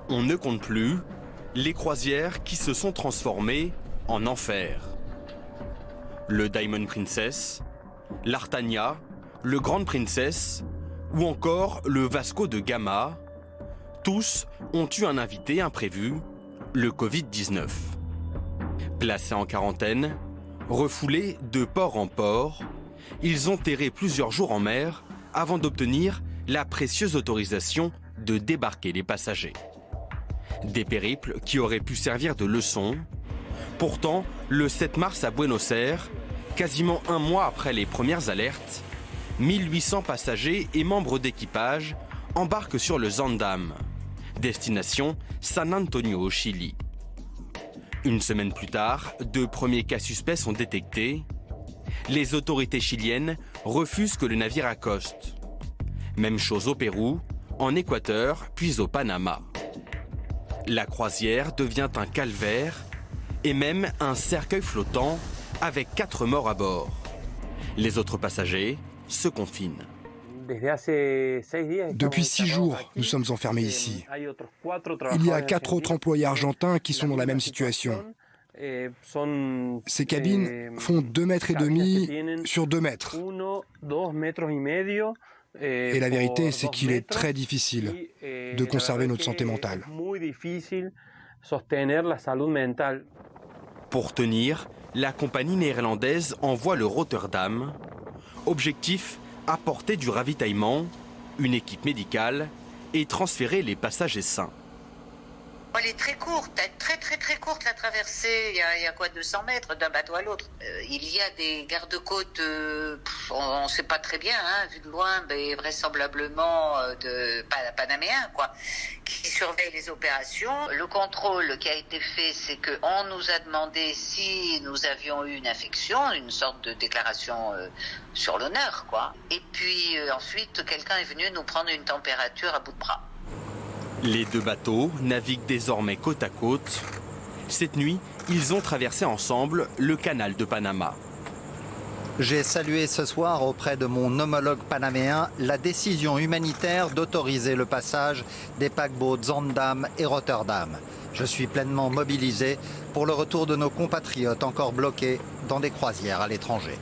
On ne compte plus les croisières qui se sont transformées en enfer. Le Diamond Princess, l'Artania, le Grand Princess ou encore le Vasco de Gama, tous ont eu un invité imprévu, le Covid-19. Placés en quarantaine, refoulés de port en port, ils ont erré plusieurs jours en mer avant d'obtenir la précieuse autorisation de débarquer les passagers. Des périples qui auraient pu servir de leçon. Pourtant, le 7 mars à Buenos Aires, quasiment un mois après les premières alertes, 1800 passagers et membres d'équipage embarquent sur le Zaandam, destination San Antonio au Chili. Une semaine plus tard, 2 premiers cas suspects sont détectés. Les autorités chiliennes refusent que le navire accoste. Même chose au Pérou, en Équateur, puis au Panama. La croisière devient un calvaire et même un cercueil flottant avec 4 morts à bord. Les autres passagers se confinent. Depuis 6 jours, nous sommes enfermés ici. Il y a 4 autres employés argentins qui sont dans la même situation. Ces cabines font 2,5 mètres sur 2 mètres. Et la vérité, c'est qu'il est très difficile de conserver notre santé mentale. Pour tenir, la compagnie néerlandaise envoie le Rotterdam. Objectif, apporter du ravitaillement, une équipe médicale et transférer les passagers sains. Elle est très courte, très courte la traversée. Il y a quoi, 200 mètres d'un bateau à l'autre. Il y a des gardes-côtes, on ne sait pas très bien, hein, vu de loin, mais vraisemblablement panaméens, quoi, qui surveillent les opérations. Le contrôle qui a été fait, c'est qu'on nous a demandé si nous avions eu une infection, une sorte de déclaration sur l'honneur, quoi. Et puis ensuite, quelqu'un est venu nous prendre une température à bout de bras. Les 2 bateaux naviguent désormais côte à côte. Cette nuit, ils ont traversé ensemble le canal de Panama. J'ai salué ce soir auprès de mon homologue panaméen la décision humanitaire d'autoriser le passage des paquebots Zaandam et Rotterdam. Je suis pleinement mobilisé pour le retour de nos compatriotes encore bloqués dans des croisières à l'étranger.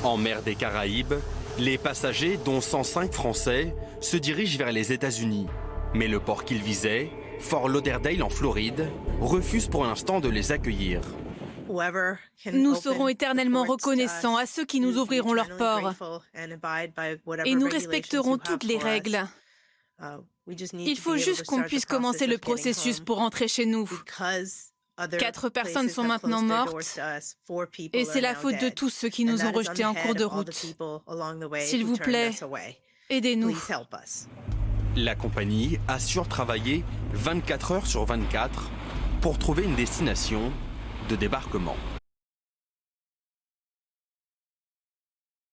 En mer des Caraïbes, les passagers, dont 105 Français, se dirigent vers les États-Unis. Mais le port qu'ils visaient, Fort Lauderdale en Floride, refuse pour l'instant de les accueillir. Nous serons éternellement reconnaissants à ceux qui nous ouvriront leurs ports et nous respecterons toutes les règles. Il faut juste qu'on puisse commencer le processus pour rentrer chez nous. 4 personnes sont maintenant mortes et c'est la faute de tous ceux qui nous ont rejetés en cours de route. S'il vous plaît, aidez-nous. La compagnie assure travailler 24 heures sur 24 pour trouver une destination de débarquement.